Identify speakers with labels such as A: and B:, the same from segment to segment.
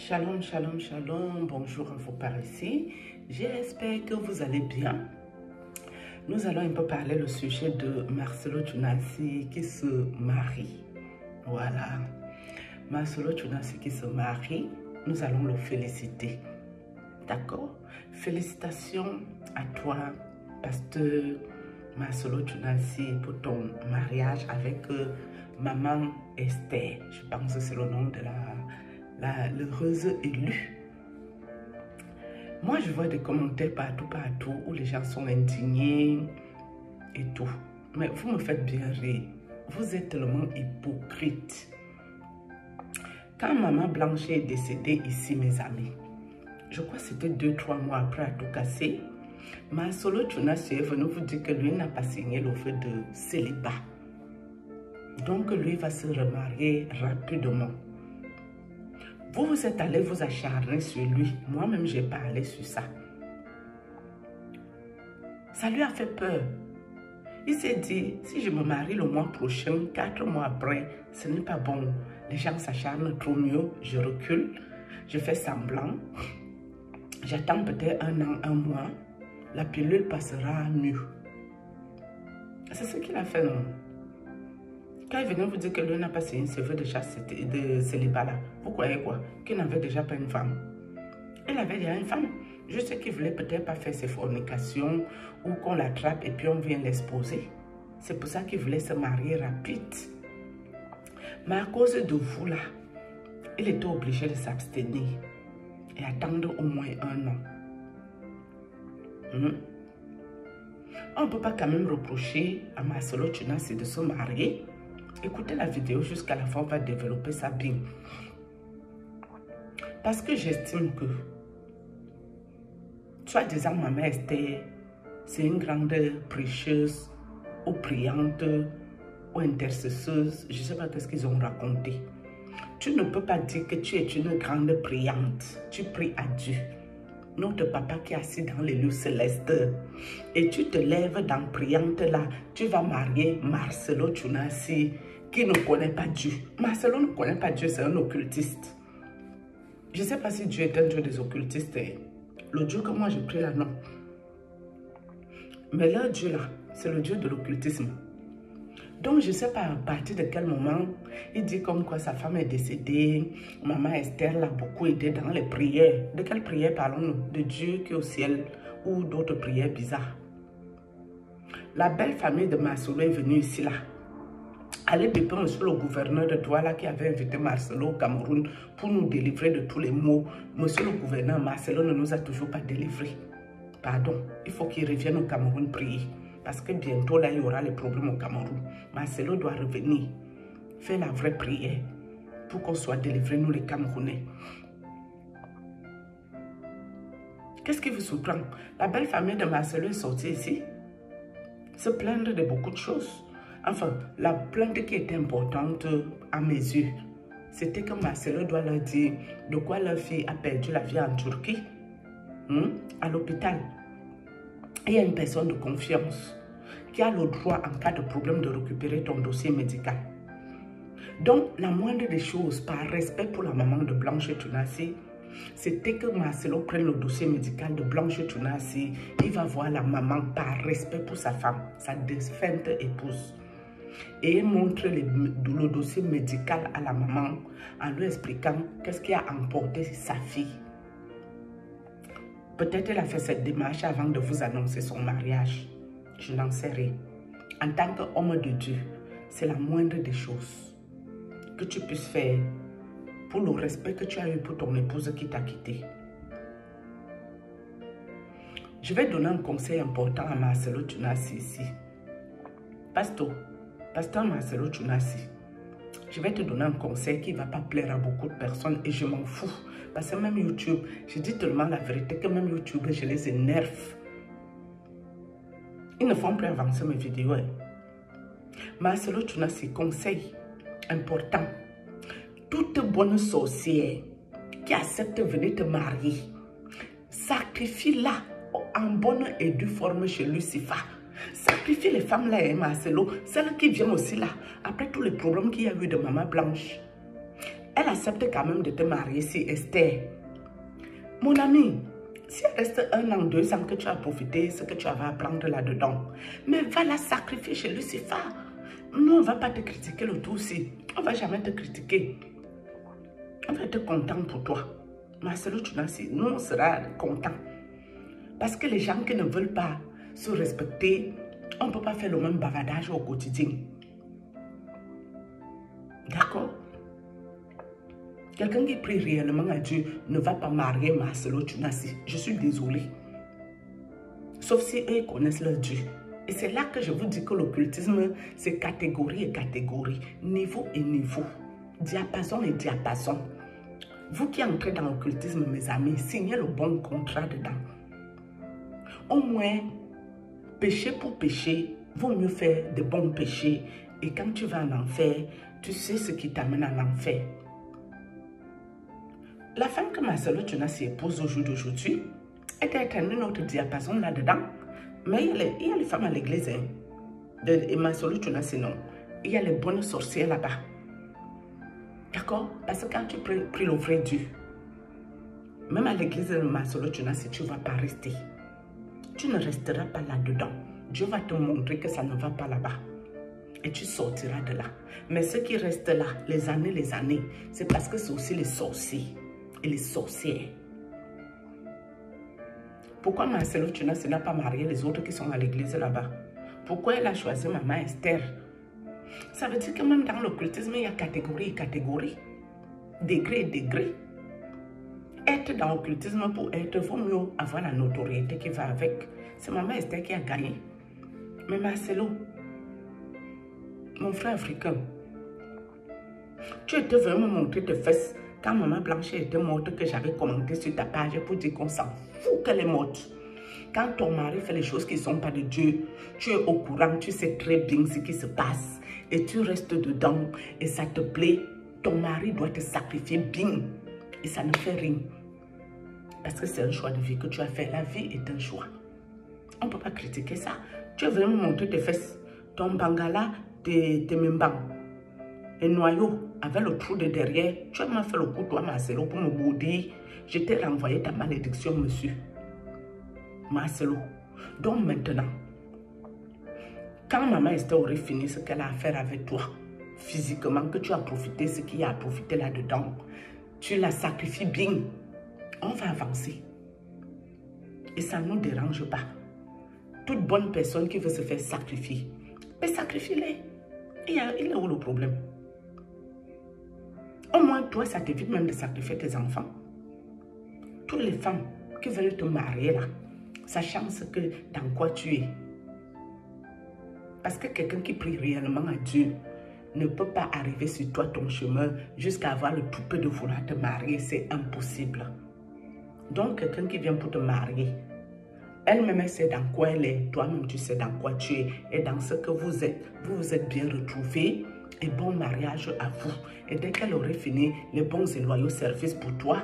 A: Shalom, shalom, shalom, bonjour à vous par ici. J'espère que vous allez bien. Nous allons un peu parler le sujet de Marcelo Tunasi qui se marie. Voilà. Marcelo Tunasi qui se marie, nous allons le féliciter. D'accord? Félicitations à toi, pasteur Marcelo Tunasi, pour ton mariage avec maman Esther. Je pense que c'est le nom de l'heureuse élue. Moi, je vois des commentaires partout où les gens sont indignés et tout. Mais vous me faites bien rire. Vous êtes tellement hypocrite. Quand maman Blanche est décédée ici, mes amis, je crois que c'était 2-3 mois après à tout casser, Marcelo Tunasi est venu vous dire que lui n'a pas signé l'offre de célibat. Donc, lui va se remarier rapidement. Vous êtes allé vous acharner sur lui. Moi-même, j'ai parlé sur ça. Ça lui a fait peur. Il s'est dit, si je me marie le mois prochain, 4 mois après, ce n'est pas bon. Les gens s'acharnent trop mieux. Je recule. Je fais semblant. J'attends peut-être 1 an, 1 mois. La pilule passera mieux. C'est ce qu'il a fait, non? Quand il venait vous dire que lui n'a pas signé ce vœu de célibat là, vous croyez quoi? Qu'il n'avait déjà pas une femme. Il avait déjà une femme. Je sais qu'il voulait peut-être pas faire ses fornications ou qu'on l'attrape et puis on vient l'exposer. C'est pour ça qu'il voulait se marier rapide. Mais à cause de vous là, il était obligé de s'abstenir et attendre au moins 1 an. On ne peut pas quand même reprocher à Marcelo Tunasi de se marier. Écoutez la vidéo jusqu'à la fin, on va développer ça bien. Parce que j'estime que, soi-disant, maman Esther, c'est une grande prêcheuse ou priante ou intercesseuse. Je ne sais pas qu'est-ce qu'ils ont raconté. Tu ne peux pas dire que tu es une grande priante. Tu pries à Dieu, notre papa qui est assis dans les lieux célestes. Et tu te lèves dans priante là. Tu vas marier Marcelo Tunasi qui ne connaît pas Dieu. Marcelo ne connaît pas Dieu, c'est un occultiste. Je ne sais pas si Dieu est un Dieu des occultistes. Le Dieu que moi je prie là, non. Mais leur Dieu là, c'est le Dieu de l'occultisme. Donc je ne sais pas à partir de quel moment il dit comme quoi sa femme est décédée. Maman Esther l'a beaucoup aidé dans les prières. De quelles prières parlons-nous? De Dieu qui est au ciel ou d'autres prières bizarres? La belle famille de Marcelo est venue ici là. Allez dépendre monsieur le gouverneur de Douala qui avait invité Marcelo au Cameroun pour nous délivrer de tous les maux. Monsieur le gouverneur, Marcelo ne nous a toujours pas délivrés. Pardon, il faut qu'il revienne au Cameroun prier. Parce que bientôt là, il y aura les problèmes au Cameroun. Marcelo doit revenir, faire la vraie prière pour qu'on soit délivrés, nous les Camerounais. Qu'est-ce qui vous surprend? La belle famille de Marcelo est sortie ici, se plaindre de beaucoup de choses. Enfin, la plainte qui était importante à mes yeux, c'était que Marcelo doit leur dire de quoi leur fille a perdu la vie en Turquie, à l'hôpital. Il y a une personne de confiance qui a le droit, en cas de problème, de récupérer ton dossier médical. Donc, la moindre des choses, par respect pour la maman de Blanche Tunasi, c'était que Marcelo prenne le dossier médical de Blanche Tunasi. Il va voir la maman par respect pour sa femme, sa défunte épouse. Et il montre le dossier médical à la maman en lui expliquant qu'est-ce qui a emporté sa fille. Peut-être elle a fait cette démarche avant de vous annoncer son mariage. Je n'en sais rien. En tant qu'homme de Dieu, c'est la moindre des choses que tu puisses faire pour le respect que tu as eu pour ton épouse qui t'a quitté. Je vais donner un conseil important à Marcelo Tunasi ici. Pasteur Marcelo Tunasi, je vais te donner un conseil qui ne va pas plaire à beaucoup de personnes et je m'en fous. Parce que même YouTube, je dis tellement la vérité que même YouTube, je les énerve. Ils ne font plus avancer mes vidéos. Marcelo Tunasi, conseil important. Toute bonne sorcière qui accepte de venir te marier, sacrifie-la en bonne et due forme chez Lucifer. Sacrifie les femmes là, Marcelo, celles qui viennent aussi là, après tous les problèmes qu'il y a eu de maman Blanche. elle accepte quand même de te marier si Esther. Mon ami, si elle reste 1 an, 2 ans que tu as profité, ce que tu vas apprendre là-dedans, mais va la sacrifier chez Lucifer. Nous, on ne va pas te critiquer le tout aussi. On ne va jamais te critiquer. On va être content pour toi. Marcelo Tunasi, nous, on sera contents. Parce que les gens qui ne veulent pas se respecter, on ne peut pas faire le même bavardage au quotidien. D'accord? Quelqu'un qui prie réellement à Dieu ne va pas marier Marcelo Tunasi. Je suis désolée. Sauf si eux connaissent leur Dieu. Et c'est là que je vous dis que l'occultisme, c'est catégorie et catégorie, niveau et niveau, diapason et diapason. Vous qui entrez dans l'occultisme, mes amis, signez le bon contrat dedans. Au moins, péché pour péché, vaut mieux faire de bons péchés. Et quand tu vas en enfer, tu sais ce qui t'amène en enfer. La femme que Marcelo Tunasi épouse au jour d'aujourd'hui était à un autre diapason là-dedans. Mais il y a les femmes à l'église. Hein. Et Marcelo Tunasi, non. Il y a les bonnes sorcières là-bas. D'accord? Parce que quand tu pries le vrai Dieu, même à l'église de Marcelo Tunasi, tu ne vas pas rester. Tu ne resteras pas là-dedans. Dieu va te montrer que ça ne va pas là-bas. Et tu sortiras de là. Mais ceux qui restent là, les années, c'est parce que c'est aussi les sorciers et les sorcières. Pourquoi Marcelo Tunasi n'a pas marié les autres qui sont à l'église là-bas? Pourquoi elle a choisi Maman Esther? Ça veut dire que même dans l'occultisme, il y a catégorie et catégorie, degré et degré. Être dans l'occultisme pour être, vaut mieux avoir la notoriété qui va avec. C'est Maman Esther qui a gagné. Mais Marcelo, mon frère africain, tu étais venu me montrer tes fesses quand Maman Blanche était morte, que j'avais commenté sur ta page pour dire qu'on s'en fout qu'elle est morte. Quand ton mari fait les choses qui ne sont pas de Dieu, tu es au courant, tu sais très bien ce qui se passe et tu restes dedans et ça te plaît. Ton mari doit te sacrifier bien et ça ne fait rien. Parce que c'est un choix de vie que tu as fait. La vie est un choix. On ne peut pas critiquer ça. Tu es venu me montrer tes fesses, ton bangala, tes membans. Et noyau, avec le trou de derrière, tu m'as fait le coup, toi, Marcelo, pour me boudir. Je t'ai renvoyé ta malédiction, monsieur. Marcelo. Donc maintenant, quand Maman Esther aurait fini ce qu'elle a à faire avec toi, physiquement, que tu as profité ce qu'il y a à profiter là-dedans, tu la sacrifies bien, on va avancer. Et ça ne nous dérange pas. Toute bonne personne qui veut se faire sacrifier, mais sacrifie-les. Il est où le problème? Au moins, toi, ça t'évite même de sacrifier tes enfants. Toutes les femmes qui veulent te marier là, sachant que dans quoi tu es. Parce que quelqu'un qui prie réellement à Dieu ne peut pas arriver sur toi, ton chemin, jusqu'à avoir le toupet de vouloir te marier. C'est impossible. Donc, quelqu'un qui vient pour te marier, elle-même sait dans quoi elle est, toi-même tu sais dans quoi tu es, et dans ce que vous êtes bien retrouvés, et bon mariage à vous. Et dès qu'elle aurait fini les bons et loyaux services pour toi,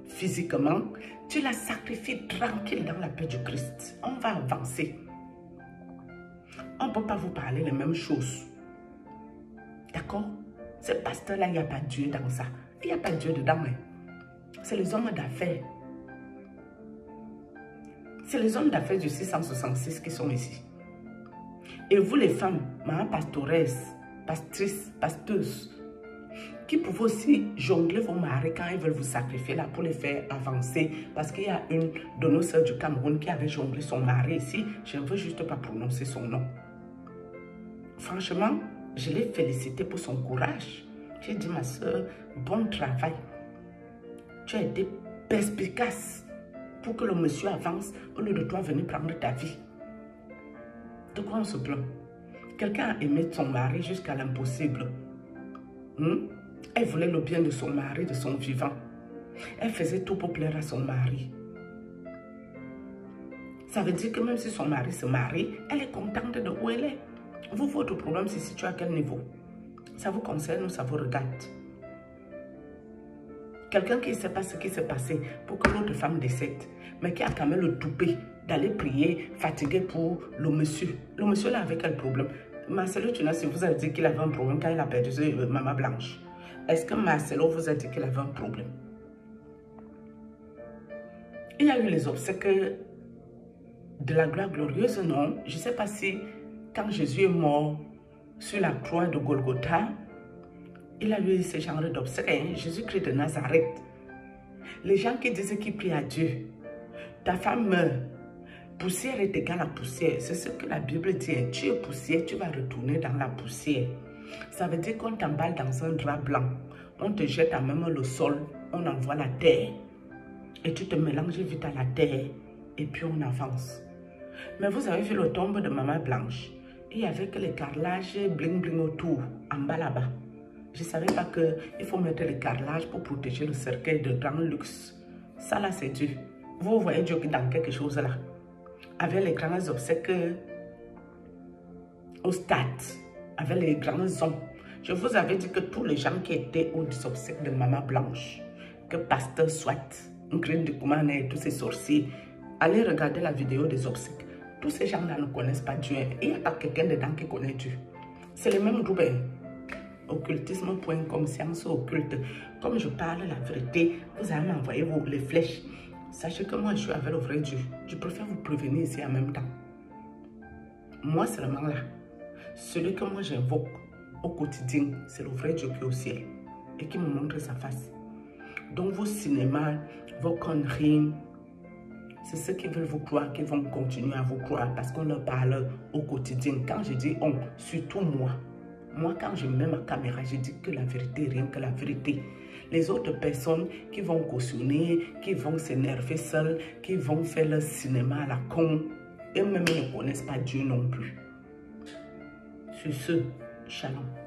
A: physiquement, tu la sacrifies tranquille dans la paix du Christ. On va avancer. On ne peut pas vous parler les mêmes choses. D'accord? Ce pasteur-là, il n'y a pas Dieu dans ça. Il n'y a pas Dieu dedans. Hein. C'est les hommes d'affaires. C'est les hommes d'affaires du 666 qui sont ici. Et vous les femmes, maman pastoresse, pastrices, pasteuses, qui pouvez aussi jongler vos maris quand ils veulent vous sacrifier là pour les faire avancer. Parce qu'il y a une de nos sœurs du Cameroun qui avait jonglé son mari ici. Je ne veux juste pas prononcer son nom. Franchement, je l'ai félicité pour son courage. J'ai dit, ma soeur, bon travail. Tu as été perspicace pour que le monsieur avance au lieu de toi venir prendre ta vie. De quoi on se plaint? Quelqu'un a aimé son mari jusqu'à l'impossible. Elle voulait le bien de son mari, de son vivant. Elle faisait tout pour plaire à son mari. Ça veut dire que même si son mari se marie, elle est contente de où elle est. Vous, votre problème, c'est si tu es à quel niveau? Ça vous concerne ou ça vous regarde? Quelqu'un qui ne sait pas ce qui s'est passé pour que l'autre femme décède, mais qui a quand même le toupet d'aller prier, fatigué pour le monsieur. Le monsieur là avait quel problème? Marcelo Tunasi vous a dit qu'il avait un problème quand il a perdu Maman Blanche. Est-ce que Marcelo vous a dit qu'il avait un problème? Il y a eu les obsèques de la gloire glorieuse, non? Je ne sais pas si quand Jésus est mort sur la croix de Golgotha, il a eu ce genre d'obsèques. Hein? Jésus-Christ de Nazareth. Les gens qui disent qu'ils prient à Dieu, ta femme meurt, poussière est égale à poussière. C'est ce que la Bible dit. Hein? Tu es poussière, tu vas retourner dans la poussière. Ça veut dire qu'on t'emballe dans un drap blanc. On te jette à même le sol, on envoie la terre. Et tu te mélanges vite à la terre. Et puis on avance. Mais vous avez vu le tombe de Maman Blanche. Il y avait que les carrelages bling bling autour, en bas là-bas. Je ne savais pas qu'il faut mettre les carrelages pour protéger le cercueil de grand luxe. Ça là, c'est Dieu. Vous voyez Dieu dans quelque chose là. Avec les grands obsèques au stade. Avec les grands hommes. Je vous avais dit que tous les gens qui étaient aux obsèques de Maman Blanche, que Pasteur Soit, Ingrid de Koumane et tous ces sorciers, allez regarder la vidéo des obsèques. Tous ces gens-là ne connaissent pas Dieu. Il n'y a pas quelqu'un dedans qui connaît Dieu. C'est le même groupe. Occultisme.com, science occulte. Comme je parle la vérité, vous allez m'envoyer les flèches. Sachez que moi, je suis avec le vrai Dieu. Je préfère vous prévenir ici en même temps. Moi seulement là, celui que moi j'invoque au quotidien, c'est le vrai Dieu qui est au ciel et qui me montre sa face. Donc vos cinémas, vos conneries, c'est ceux qui veulent vous croire, qui vont continuer à vous croire parce qu'on leur parle au quotidien. Quand je dis on, surtout moi. Moi, quand je mets ma caméra, je dis que la vérité, rien que la vérité. Les autres personnes qui vont cautionner, qui vont s'énerver seules, qui vont faire leur cinéma à la con, eux-mêmes ne connaissent pas Dieu non plus. Sur ce, shalom.